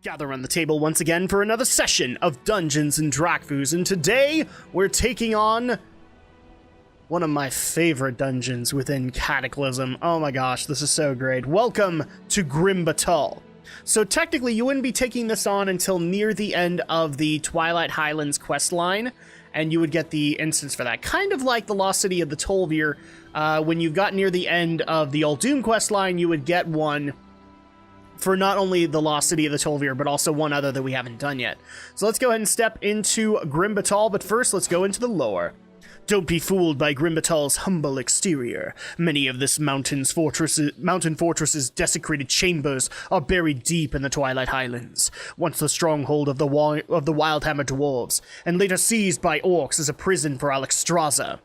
Gather around the table once again for another session of Dungeons and Drakfus, and today we're taking on one of my favorite dungeons within Cataclysm. Oh my gosh, this is so great. Welcome to Batol. So technically you wouldn't be taking this on until near the end of the Twilight Highlands questline, and you would get the instance for that. Kind of like the Lost City of the Tolvir. When you got near the end of the Uldum questline, you would get one for not only the Lost City of the Tolvir, but also one other that we haven't done yet. So let's go ahead and step into Batol, but first let's go into the lore. Don't be fooled by Batol's humble exterior. Many of this mountain fortress's desecrated chambers are buried deep in the Twilight Highlands, once the stronghold of the Wildhammer dwarves, and later seized by orcs as a prison for Alexstrasza.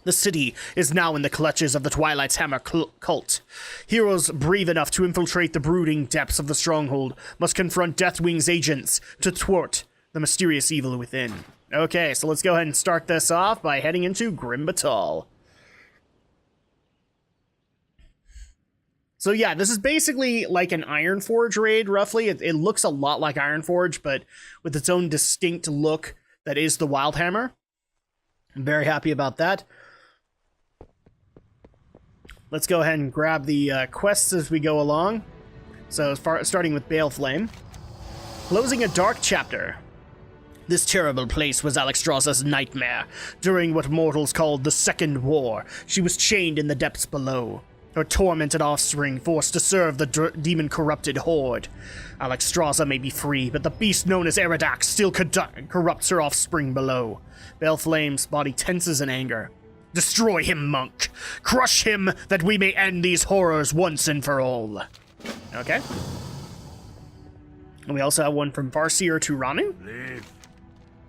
The city is now in the clutches of the Twilight's Hammer cult. Heroes brave enough to infiltrate the brooding depths of the stronghold must confront Deathwing's agents to thwart the mysterious evil within. Okay, so let's go ahead and start this off by heading into Batol. So yeah, this is basically like an Ironforge raid, roughly. It looks a lot like Ironforge, but with its own distinct look that is the Wildhammer. I'm very happy about that. Let's go ahead and grab the quests as we go along. So starting with Baleflame. Closing a dark chapter. This terrible place was Alexstrasza's nightmare. During what mortals called the Second War, she was chained in the depths below. Her tormented offspring forced to serve the demon-corrupted Horde. Alexstrasza may be free, but the beast known as Eridax still corrupts her offspring below. Baleflame's body tenses in anger. Destroy him, monk! Crush him, that we may end these horrors once and for all. Okay. And we also have one from Farseer to Ranu.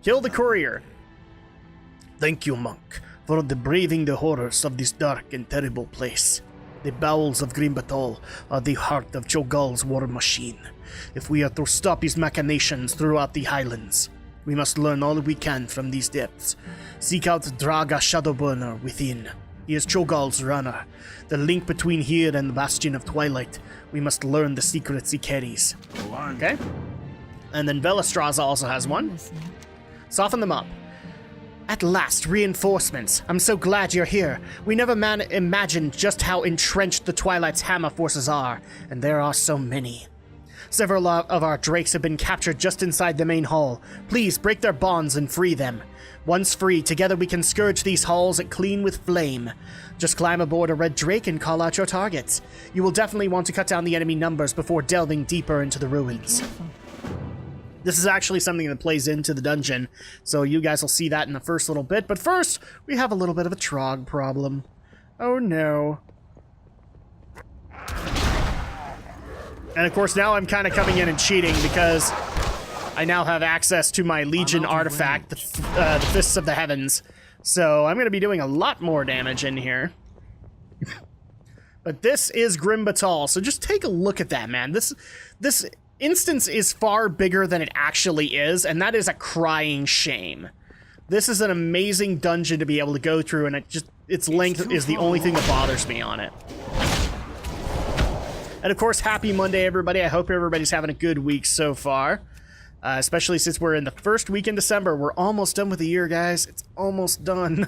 Kill the courier. Thank you, monk, for braving the horrors of this dark and terrible place. The bowels of Batol are the heart of Cho'Gall's war machine. If we are to stop his machinations throughout the Highlands, we must learn all we can from these depths. Seek out Draga Shadowburner within. He is Cho'Gall's runner. The link between here and the Bastion of Twilight. We must learn the secrets he carries. Okay. And then Velastraza also has one. Soften them up. At last, reinforcements. I'm so glad you're here. We never imagined just how entrenched the Twilight's Hammer forces are, and there are so many. Several of our drakes have been captured just inside the main hall. Please break their bonds and free them. Once free, together we can scourge these halls clean with flame. Just climb aboard a red drake and call out your targets. You will definitely want to cut down the enemy numbers before delving deeper into the ruins. This is actually something that plays into the dungeon, so you guys will see that in the first little bit. But first, we have a little bit of a Trog problem. Oh no. And of course now I'm kind of coming in and cheating because I now have access to my Legion artifact, the Fists of the Heavens. So I'm going to be doing a lot more damage in here. But this is Batol, so just take a look at that, man. This instance is far bigger than it actually is, and that is a crying shame. This is an amazing dungeon to be able to go through, and its length is the only thing that bothers me on it. And of course, happy Monday, everybody. I hope everybody's having a good week so far. Especially since we're in the first week in December. We're almost done with the year, guys. It's almost done.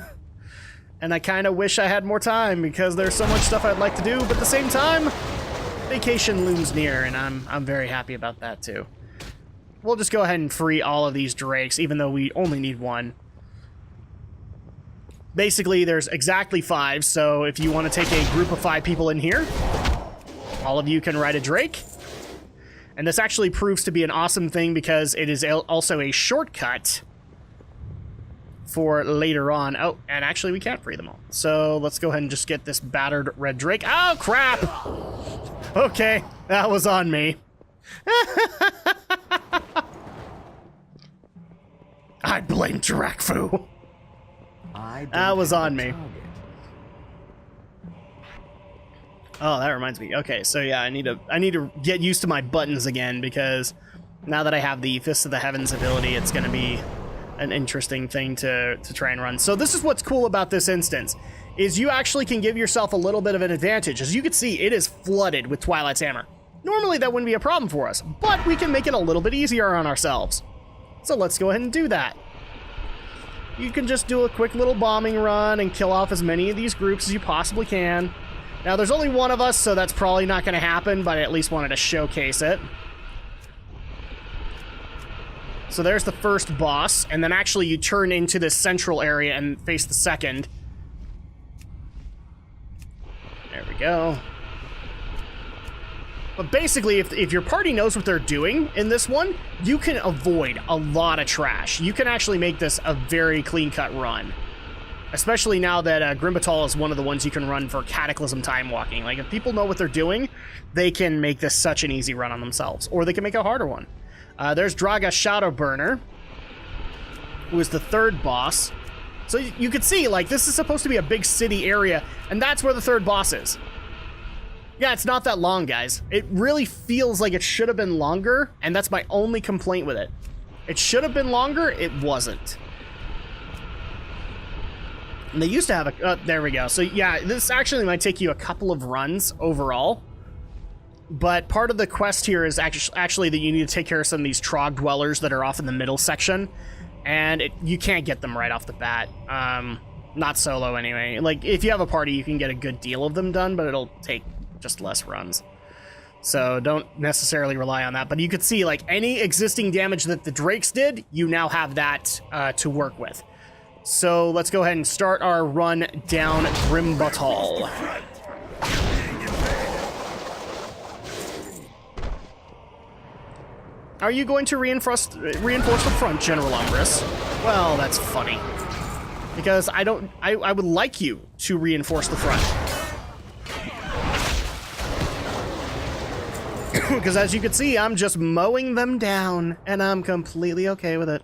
And I kind of wish I had more time because there's so much stuff I'd like to do. But at the same time, vacation looms near, and I'm very happy about that too. We'll just go ahead and free all of these drakes, even though we only need one. Basically, there's exactly 5, so if you want to take a group of 5 people in here, all of you can ride a drake. And this actually proves to be an awesome thing because it is also a shortcut for later on. Oh, and actually we can't free them all. So let's go ahead and just get this battered red drake. Oh, crap! Okay, that was on me. I blame Drakfu. That was on me. Oh, that reminds me. Okay, so yeah, I need to get used to my buttons again because now that I have the Fist of the Heavens ability, it's going to be an interesting thing to try and run. So this is what's cool about this instance, is you actually can give yourself a little bit of an advantage. As you can see, it is flooded with Twilight's Hammer. Normally that wouldn't be a problem for us, but we can make it a little bit easier on ourselves. So let's go ahead and do that. You can just do a quick little bombing run and kill off as many of these groups as you possibly can. Now there's only one of us, so that's probably not going to happen, but I at least wanted to showcase it. So there's the first boss, and then actually you turn into this central area and face the second. There we go. But basically, if your party knows what they're doing in this one, you can avoid a lot of trash. You can actually make this a very clean-cut run. Especially now that Grim Batol is one of the ones you can run for Cataclysm time walking. Like, if people know what they're doing, they can make this such an easy run on themselves. Or they can make a harder one. There's Draga Shadowburner, who is the third boss. So you can see, like, this is supposed to be a big city area, and that's where the third boss is. Yeah, it's not that long, guys. It really feels like it should have been longer, and that's my only complaint with it. It should have been longer, it wasn't. And they used to have a... there we go. So, yeah, this actually might take you a couple of runs overall. But part of the quest here is actually that you need to take care of some of these Trog dwellers that are off in the middle section. And you can't get them right off the bat. Not solo, anyway. Like, if you have a party, you can get a good deal of them done, but it'll take just less runs. So don't necessarily rely on that. But you could see, like, any existing damage that the Drakes did, you now have that to work with. So let's go ahead and start our run down Grim Batol. Are you going to reinforce the front, General Umbrus? Well, that's funny. Because I would like you to reinforce the front. Because as you can see, I'm just mowing them down, and I'm completely okay with it.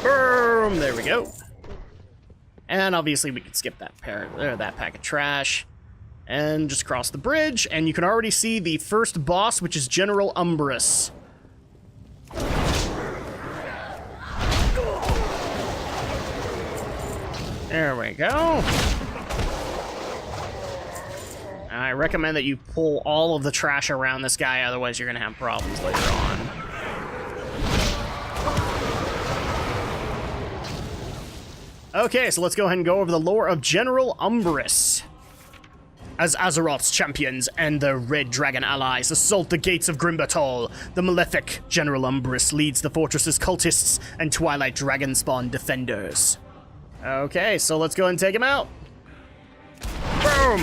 Boom! There we go. And obviously we could skip that pack of trash. And just cross the bridge, and you can already see the first boss, which is General Umbrus. There we go. I recommend that you pull all of the trash around this guy, otherwise you're going to have problems later on. Okay, so let's go ahead and go over the lore of General Umbrus. As Azeroth's champions and their Red Dragon allies assault the gates of Grim Batol, the malefic General Umbrus leads the fortress's cultists and Twilight Dragonspawn defenders. Okay, so let's go and take him out. Boom!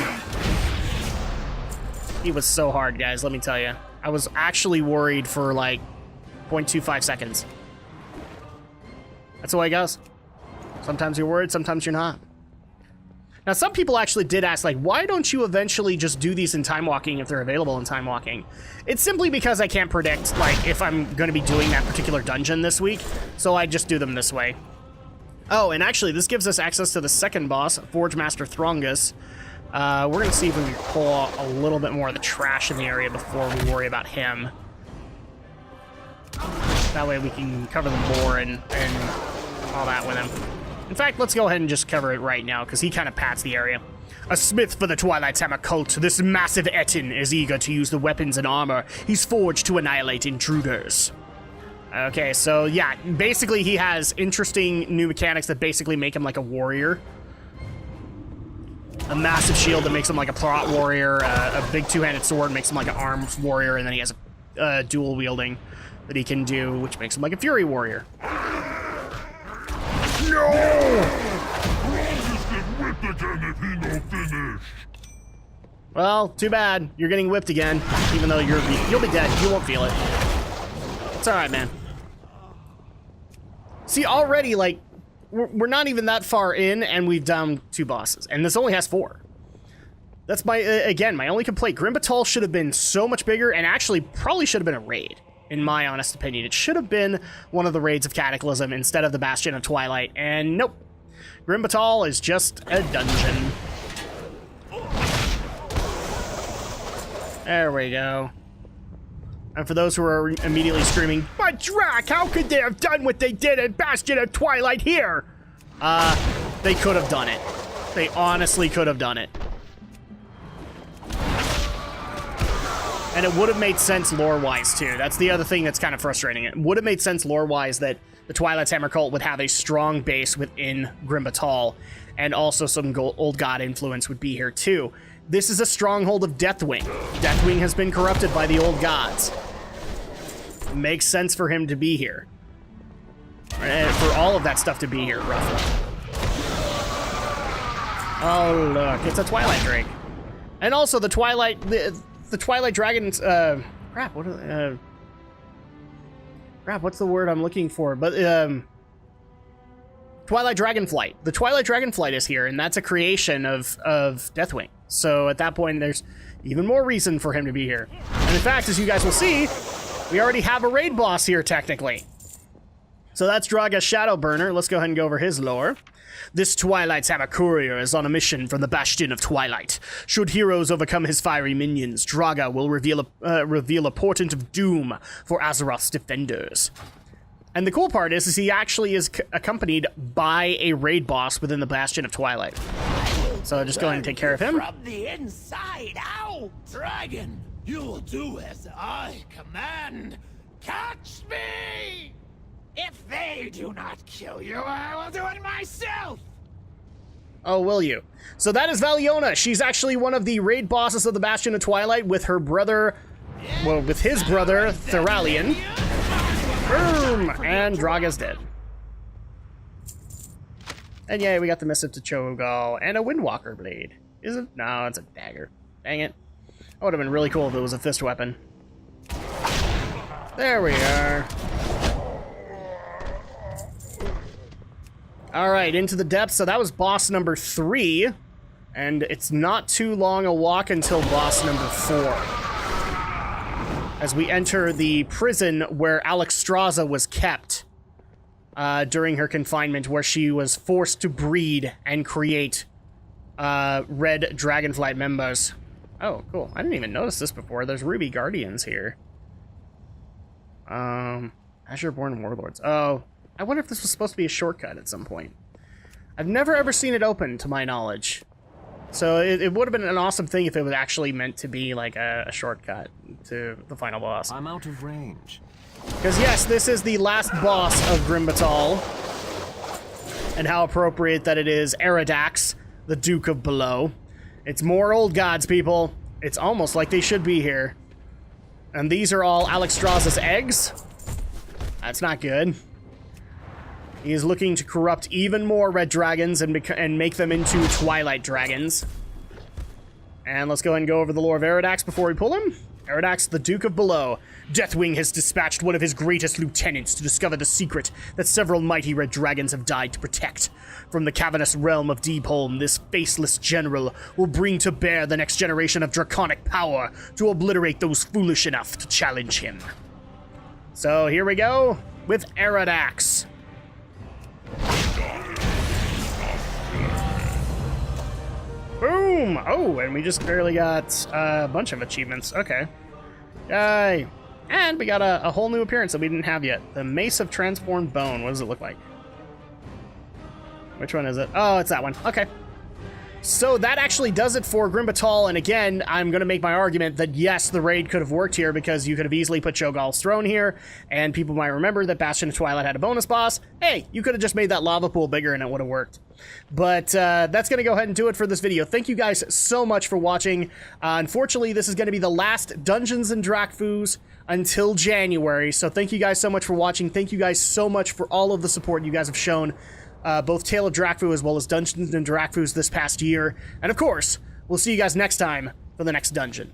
He was so hard, guys, let me tell you. I was actually worried for like 0.25 seconds. That's the way it goes. Sometimes you're worried, sometimes you're not. Now, some people actually did ask, like, why don't you eventually just do these in time walking if they're available in time walking? It's simply because I can't predict, like, if I'm going to be doing that particular dungeon this week, so I just do them this way. Oh, and actually, this gives us access to the second boss, Forge Master Throngus. We're going to see if we can pull a little bit more of the trash in the area before we worry about him. That way we can cover the boar and all that with him. In fact, let's go ahead and just cover it right now, because he kind of pats the area. A smith for the Twilight's Hammer cult, this massive Etin is eager to use the weapons and armor he's forged to annihilate intruders. Okay, so yeah, basically he has interesting new mechanics that basically make him like a warrior. A massive shield that makes him like a plot warrior, a big two-handed sword makes him like an armed warrior, and then he has a dual wielding that he can do, which makes him like a fury warrior. No! Well, too bad. You're getting whipped again, even though you'll be dead. You won't feel it. It's all right, man. See, already, like, we're not even that far in, and we've downed 2 bosses, and this only has 4. That's my again, my only complaint. Grim Batol should have been so much bigger, and actually probably should have been a raid. In my honest opinion, it should have been one of the raids of Cataclysm instead of the Bastion of Twilight, and nope. Grim Batol is just a dungeon. There we go. And for those who are immediately screaming, "But Drak, how could they have done what they did at Bastion of Twilight here?" They could have done it. They honestly could have done it. And it would have made sense lore-wise, too. That's the other thing that's kind of frustrating. It would have made sense lore-wise that the Twilight's Hammer cult would have a strong base within Grim Batol, and also some old god influence would be here, too. This is a stronghold of Deathwing. Deathwing has been corrupted by the old gods. Makes sense for him to be here. And for all of that stuff to be here, roughly. Oh, look, it's a Twilight Drake. And also the Twilight... The Twilight Dragons, crap, what are, crap, what's the word I'm looking for? But, Twilight Dragonflight. The Twilight Dragonflight is here, and that's a creation of Deathwing. So at that point, there's even more reason for him to be here. And in fact, as you guys will see, we already have a raid boss here, technically. So that's Draga's Shadowburner. Let's go ahead and go over his lore. This Twilight's Hammer courier is on a mission from the Bastion of Twilight. Should heroes overcome his fiery minions, Draga will reveal a portent of doom for Azeroth's defenders. And the cool part is he actually is accompanied by a raid boss within the Bastion of Twilight. So just go ahead and take care of him. From the inside out, Dragon, you will do as I command. Catch me! If they do not kill you, I will do it myself! Oh, will you? So that is Valiona. She's actually one of the raid bosses of the Bastion of Twilight with her brother, well, with his brother, Thuralion. Boom! And Draga's dead. And yeah, we got the Missive to Cho'Gall and a Windwalker Blade. Is it? No, it's a dagger. Dang it. That would have been really cool if it was a fist weapon. There we are. Alright, into the depths. So that was boss number 3. And it's not too long a walk until boss number 4. As we enter the prison where Alexstrasza was kept during her confinement, where she was forced to breed and create red Dragonflight members. Oh, cool. I didn't even notice this before. There's Ruby Guardians here. Azure-born Warlords. Oh, I wonder if this was supposed to be a shortcut at some point. I've never ever seen it open, to my knowledge. So it would have been an awesome thing if it was actually meant to be like a shortcut to the final boss. I'm out of range. Because yes, this is the last boss of Grim Batol. And how appropriate that it is Eridax, the Duke of Below. It's more old gods, people. It's almost like they should be here. And these are all Alexstrasza's eggs. That's not good. He is looking to corrupt even more red dragons and make them into Twilight dragons. And let's go ahead and go over the lore of Eridax before we pull him. Eridax, the Duke of Below. Deathwing has dispatched one of his greatest lieutenants to discover the secret that several mighty red dragons have died to protect. From the cavernous realm of Deepholm, this faceless general will bring to bear the next generation of draconic power to obliterate those foolish enough to challenge him. So here we go with Eridax. Boom! Oh, and we just barely got a bunch of achievements. Okay. Yay! And we got a whole new appearance that we didn't have yet. The Mace of Transformed Bone. What does it look like? Which one is it? Oh, it's that one. Okay. So that actually does it for Grim Batol, and again, I'm going to make my argument that yes, the raid could have worked here because you could have easily put Cho'Gall's throne here, and people might remember that Bastion of Twilight had a bonus boss. Hey, you could have just made that lava pool bigger and it would have worked. But that's going to go ahead and do it for this video. Thank you guys so much for watching. Unfortunately, this is going to be the last Dungeons and Drakfus until January, so thank you guys so much for watching. Thank you guys so much for all of the support you guys have shown. Both Tale of Drakfu as well as Dungeons and Drakfus this past year. And of course, we'll see you guys next time for the next dungeon.